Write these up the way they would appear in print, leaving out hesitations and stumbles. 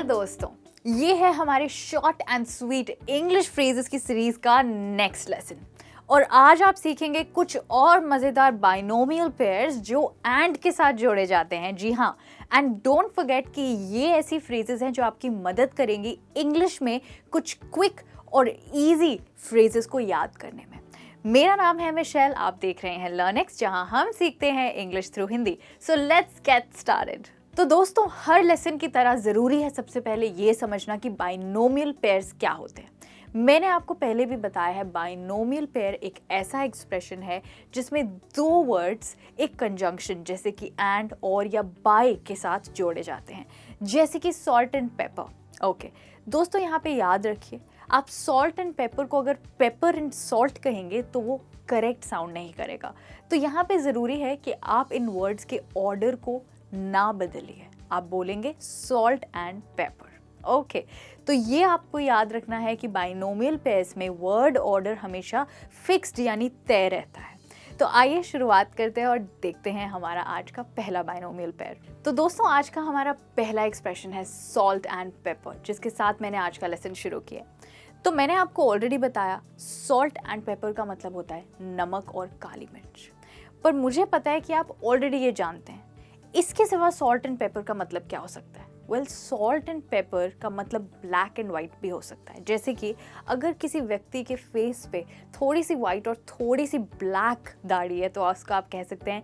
नमस्कार दोस्तों, ये है हमारे short and sweet English phrases की सीरीज का नेक्स्ट लेसन। और आज आप सीखेंगे कुछ और मज़ेदार बाइनोमियल पेयर्स जो एंड के साथ जोड़े जाते हैं। जी हाँ, एंड डोंट फॉरगेट कि ये ऐसी फ्रेजेस हैं जो आपकी मदद करेंगी इंग्लिश में कुछ क्विक और इजी फ्रेजेस को याद करने में। मेरा नाम है मिशेल, आप देख रहे हैं लर्नेक्स, जहां हम सीखते हैं English through Hindi. So let's get started. तो दोस्तों, हर लेसन की तरह ज़रूरी है सबसे पहले ये समझना कि बाइनोमियल पेयर्स क्या होते हैं। मैंने आपको पहले भी बताया है, बाइनोमियल पेयर एक ऐसा एक्सप्रेशन है जिसमें दो वर्ड्स एक कंजंक्शन जैसे कि एंड और या बाय के साथ जोड़े जाते हैं, जैसे कि सॉल्ट एंड पेपर। ओके दोस्तों, यहाँ पे याद रखिए, आप सॉल्ट एंड पेपर को अगर पेपर एंड सॉल्ट कहेंगे तो वो करेक्ट साउंड नहीं करेगा। तो यहाँ पे ज़रूरी है कि आप इन वर्ड्स के ऑर्डर को ना बदलिए, आप बोलेंगे सॉल्ट एंड पेपर। ओके, तो ये आपको याद रखना है कि बाइनोमियल पेयर्स में वर्ड ऑर्डर हमेशा फिक्स्ड यानी तय रहता है। तो आइए शुरुआत करते हैं और देखते हैं हमारा आज का पहला बाइनोमियल पेयर। तो दोस्तों, आज का हमारा पहला एक्सप्रेशन है सॉल्ट एंड पेपर, जिसके साथ मैंने आज का लेसन शुरू किया। तो मैंने आपको ऑलरेडी बताया, सॉल्ट एंड पेपर का मतलब होता है नमक और काली मिर्च। पर मुझे पता है कि आप ऑलरेडी ये जानते हैं, इसके सिवा सॉल्ट एंड पेपर का मतलब क्या हो सकता है। वेल, सॉल्ट एंड पेपर का मतलब ब्लैक एंड वाइट भी हो सकता है। जैसे कि अगर किसी व्यक्ति के फेस पे थोड़ी सी वाइट और थोड़ी सी ब्लैक दाढ़ी है तो उसका आप कह सकते हैं,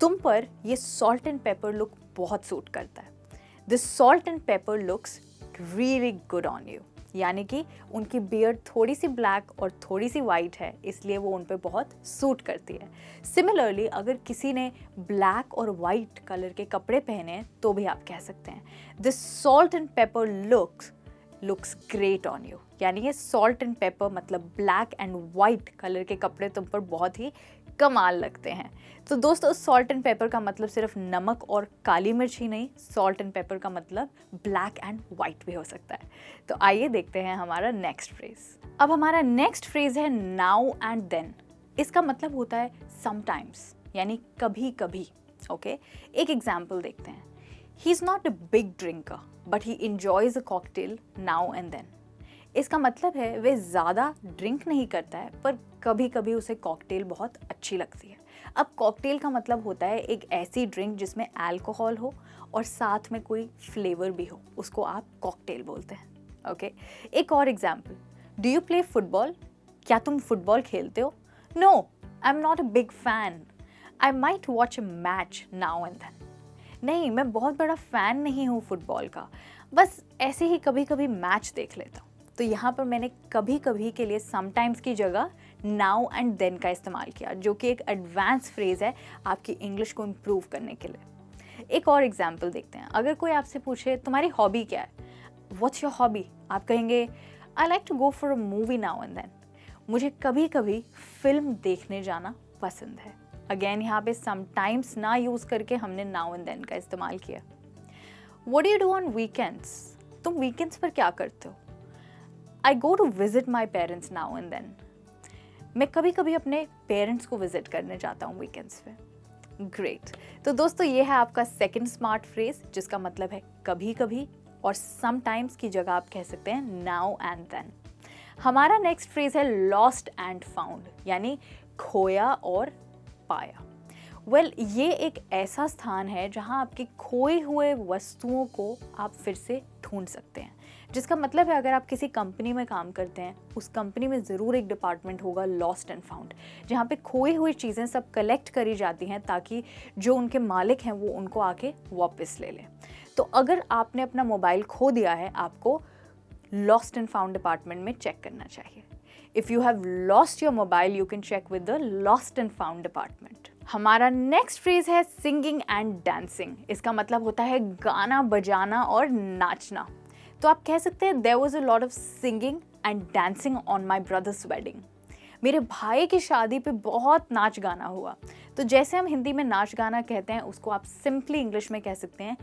तुम पर ये सॉल्ट एंड पेपर लुक बहुत सूट करता है। This salt and paper looks really good on you. यानी कि उनकी बियर्ड थोड़ी सी ब्लैक और थोड़ी सी वाइट है, इसलिए वो उन पे बहुत सूट करती है। सिमिलरली, अगर किसी ने ब्लैक और वाइट कलर के कपड़े पहने हैं तो भी आप कह सकते हैं, this salt and paper looks great on you. यानी ये सॉल्ट एंड पेपर मतलब ब्लैक एंड वाइट कलर के कपड़े तुम पर बहुत ही कमाल लगते हैं। तो दोस्तों, सॉल्ट एंड पेपर का मतलब सिर्फ नमक और काली मिर्च ही नहीं, सॉल्ट एंड पेपर का मतलब ब्लैक एंड वाइट भी हो सकता है। तो आइए देखते हैं हमारा नेक्स्ट फ्रेज। अब हमारा नेक्स्ट फ्रेज है नाउ एंड देन। इसका मतलब होता है समटाइम्स, यानी कभी कभी। ओके, एक एग्जाम्पल देखते हैं। He is not a big drinker but he enjoys a cocktail now and then. इसका मतलब है वह ज़्यादा ड्रिंक नहीं करता है, पर कभी कभी उसे कॉकटेल बहुत अच्छी लगती है। अब कॉकटेल का मतलब होता है एक ऐसी ड्रिंक जिसमें अल्कोहल हो और साथ में कोई फ्लेवर भी हो, उसको आप कॉकटेल बोलते हैं। ओके, एक और example. Do you play football? क्या तुम फुटबॉल खेलते हो? No, I am not a big fan. I might watch a match now and then. नहीं, मैं बहुत बड़ा फ़ैन नहीं हूँ फुटबॉल का, बस ऐसे ही कभी कभी मैच देख लेता हूँ। तो यहाँ पर मैंने कभी कभी के लिए समटाइम्स की जगह नाउ एंड देन का इस्तेमाल किया, जो कि एक एडवांस फ्रेज है आपकी इंग्लिश को इम्प्रूव करने के लिए। एक और एग्जाम्पल देखते हैं। अगर कोई आपसे पूछे तुम्हारी हॉबी क्या है, व्हाट्स योर हॉबी, आप कहेंगे I like to go for a movie now and then. मुझे कभी कभी फिल्म देखने जाना पसंद है। अगेन, यहाँ पे समटाइम्स ना यूज़ करके हमने नाउ एंड देन का इस्तेमाल किया। What do you do on weekends? तुम वीकेंड्स पर क्या करते हो? I go to visit my parents now and then. मैं कभी कभी अपने पेरेंट्स को विजिट करने जाता हूँ वीकेंड्स पे। ग्रेट। तो दोस्तों, ये है आपका सेकंड स्मार्ट फ्रेज, जिसका मतलब है कभी कभी, और समटाइम्स की जगह आप कह सकते हैं नाउ एंड देन। हमारा नेक्स्ट फ्रेज है लॉस्ट एंड फाउंड, यानी खोया और पाया। वेल, ये एक ऐसा स्थान है जहां आपकी खोई हुए वस्तुओं को आप फिर से ढूंढ सकते हैं। जिसका मतलब है, अगर आप किसी कंपनी में काम करते हैं, उस कंपनी में ज़रूर एक डिपार्टमेंट होगा लॉस्ट एंड फाउंड, जहाँ पे खोई हुई चीज़ें सब कलेक्ट करी जाती हैं ताकि जो उनके मालिक हैं वो उनको आके वापस ले लें। तो अगर आपने अपना मोबाइल खो दिया है, आपको लॉस्ट एंड फाउंड डिपार्टमेंट में चेक करना चाहिए। If you have lost your mobile, you can check with the lost and found department. हमारा नेक्स्ट फ्रेज है सिंगिंग एंड डांसिंग। इसका मतलब होता है गाना बजाना और नाचना। तो आप कह सकते हैं there was a lot of singing and dancing on my brother's wedding. मेरे भाई की शादी पे बहुत नाच गाना हुआ। तो जैसे हम हिंदी में नाच गाना कहते हैं, उसको आप सिंपली इंग्लिश में कह सकते हैं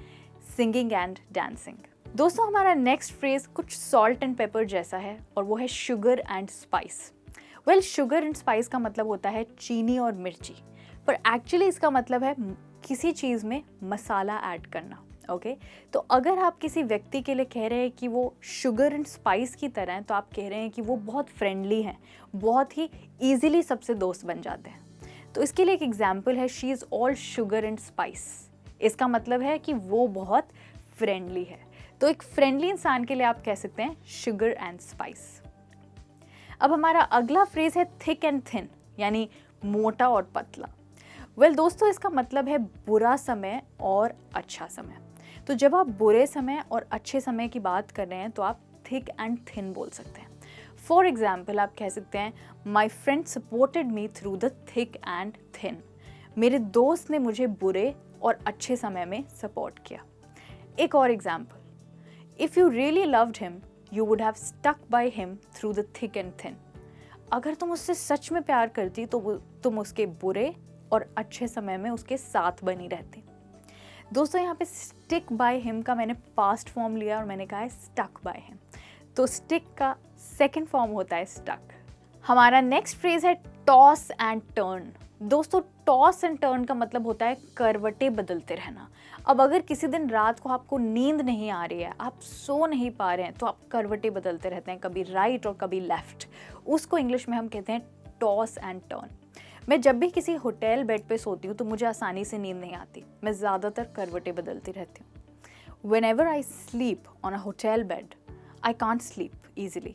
सिंगिंग एंड डांसिंग। दोस्तों, हमारा नेक्स्ट फ्रेज कुछ सॉल्ट एंड पेपर जैसा है, और वो है sugar and spice. Well, sugar and spice का मतलब होता है चीनी और मिर्ची, पर एक्चुअली इसका मतलब है किसी चीज़ में मसाला ऐड करना। ओके तो अगर आप किसी व्यक्ति के लिए कह रहे हैं कि वो शुगर एंड स्पाइस की तरह हैं, तो आप कह रहे हैं कि वो बहुत फ्रेंडली हैं, बहुत ही ईजिली सबसे दोस्त बन जाते हैं। तो इसके लिए एक एग्जाम्पल है, she is all sugar and spice. इसका मतलब है कि वो बहुत फ्रेंडली है। तो एक फ्रेंडली इंसान के लिए आप कह सकते हैं शुगर एंड स्पाइस। अब हमारा अगला फ्रेज है थिक एंड थिन, यानी मोटा और पतला। वेल दोस्तों, इसका मतलब है बुरा समय और अच्छा समय। तो जब आप बुरे समय और अच्छे समय की बात कर रहे हैं तो आप थिक एंड थिन बोल सकते हैं। फॉर एग्जाम्पल आप कह सकते हैं my friend supported me through the thick and thin. मेरे दोस्त ने मुझे बुरे और अच्छे समय में सपोर्ट किया। एक और example, if you really loved him you would have stuck by him through the thick and thin. अगर तुम उससे सच में प्यार करती तो तुम उसके बुरे और अच्छे समय में उसके साथ बनी रहती। दोस्तों यहाँ पे स्टिक बाय हिम का मैंने पास्ट फॉर्म लिया और मैंने कहा है स्टक बाय हिम। तो स्टिक का सेकंड फॉर्म होता है स्टक। हमारा नेक्स्ट फ्रेज है टॉस एंड टर्न। दोस्तों टॉस एंड टर्न का मतलब होता है करवटें बदलते रहना। अब अगर किसी दिन रात को आपको नींद नहीं आ रही है, आप सो नहीं पा रहे हैं, तो आप करवटें बदलते रहते हैं, कभी राइट और कभी लेफ्ट। उसको इंग्लिश में हम कहते हैं टॉस एंड टर्न। मैं जब भी किसी होटल बेड पे सोती हूँ तो मुझे आसानी से नींद नहीं आती, मैं ज़्यादातर करवटें बदलती रहती हूँ। Whenever I sleep on a hotel bed, I can't sleep easily.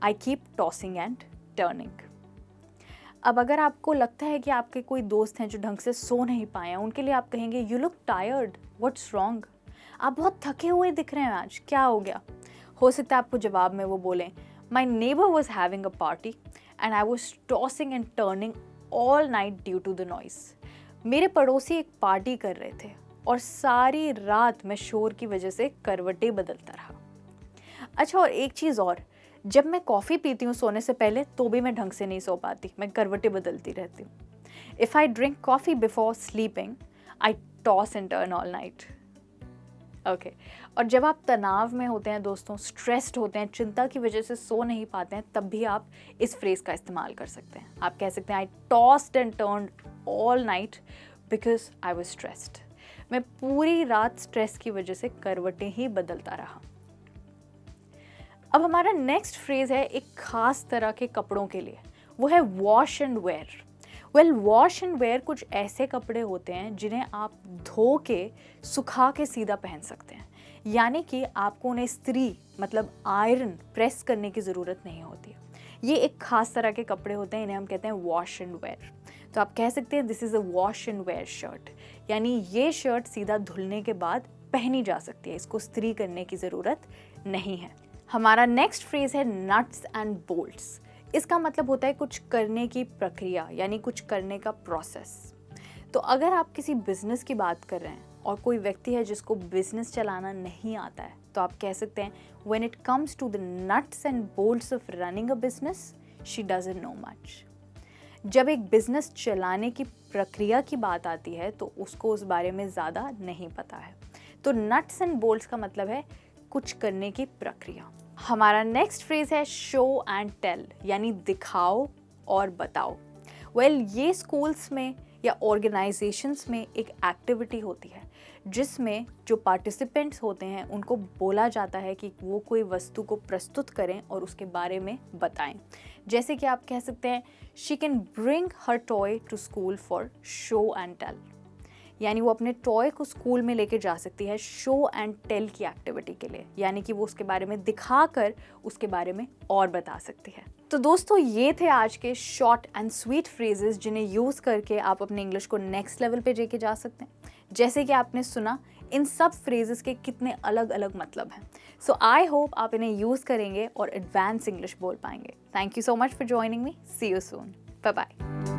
I keep tossing and turning. अब अगर आपको लगता है कि आपके कोई दोस्त हैं जो ढंग से सो नहीं पाए हैं, उनके लिए आप कहेंगे you look tired, what's wrong? आप बहुत थके हुए दिख रहे हैं आज, क्या हो गया? हो सकता है आपको जवाब में वो बोलें my neighbour was having a party and I was tossing and turning all night due to the noise. मेरे पड़ोसी एक पार्टी कर रहे थे और सारी रात मैं शोर की वजह से करवटें बदलता रहा। अच्छा, और एक चीज़ और, जब मैं कॉफ़ी पीती हूँ सोने से पहले तो भी मैं ढंग से नहीं सो पाती, मैं करवटें बदलती रहती हूँ। If I drink coffee before sleeping I toss and turn all night. Okay और जब आप तनाव में होते हैं दोस्तों, स्ट्रेस्ड होते हैं, चिंता की वजह से सो नहीं पाते हैं, तब भी आप इस फ्रेज़ का इस्तेमाल कर सकते हैं। आप कह सकते हैं I tossed and turned all night because I was stressed. मैं पूरी रात स्ट्रेस की वजह से करवटें ही बदलता रहा। अब हमारा नेक्स्ट फ्रेज है एक खास तरह के कपड़ों के लिए, वो है wash and wear. Well wash and wear कुछ ऐसे कपड़े होते हैं जिन्हें आप धो के सुखा के सीधा पहन सकते हैं, यानी कि आपको उन्हें इस्त्री मतलब आयरन प्रेस करने की ज़रूरत नहीं होती है। ये एक खास तरह के कपड़े होते हैं, इन्हें हम कहते हैं वॉश एंड वेयर। तो आप कह सकते हैं this is a wash and wear shirt, यानी ये शर्ट सीधा धुलने के बाद पहनी जा सकती है, इसको इस्त्री करने की ज़रूरत नहीं है। हमारा नेक्स्ट फ्रेज है नट्स एंड बोल्ट्स। इसका मतलब होता है कुछ करने की प्रक्रिया, यानी कुछ करने का प्रोसेस। तो अगर आप किसी बिजनेस की बात कर रहे हैं और कोई व्यक्ति है जिसको बिजनेस चलाना नहीं आता है, तो आप कह सकते हैं when it comes to the nuts and bolts of running a business she doesn't know much. जब एक बिजनेस चलाने की प्रक्रिया की बात आती है तो उसको उस बारे में ज़्यादा नहीं पता है। तो नट्स एंड बोल्ट्स का मतलब है कुछ करने की प्रक्रिया। हमारा नेक्स्ट फ्रेज है शो एंड टेल, यानी दिखाओ और बताओ। वेल ये स्कूल्स में या ऑर्गेनाइजेशंस में एक एक्टिविटी होती है जिसमें जो पार्टिसिपेंट्स होते हैं उनको बोला जाता है कि वो कोई वस्तु को प्रस्तुत करें और उसके बारे में बताएं। जैसे कि आप कह सकते हैं she can bring her toy to school for show and tell, यानी वो अपने टॉय को स्कूल में लेके जा सकती है शो एंड टेल की एक्टिविटी के लिए, यानी कि वो उसके बारे में दिखाकर उसके बारे में और बता सकती है। तो दोस्तों ये थे आज के शॉर्ट एंड स्वीट फ्रेजेस जिन्हें यूज़ करके आप अपने इंग्लिश को नेक्स्ट लेवल पे लेके जा सकते हैं। जैसे कि आपने सुना, इन सब फ्रेजेस के कितने अलग अलग मतलब हैं। सो आई होप आप इन्हें यूज़ करेंगे और एडवांस इंग्लिश बोल पाएंगे। Thank you so much for joining me. See you soon. Bye bye.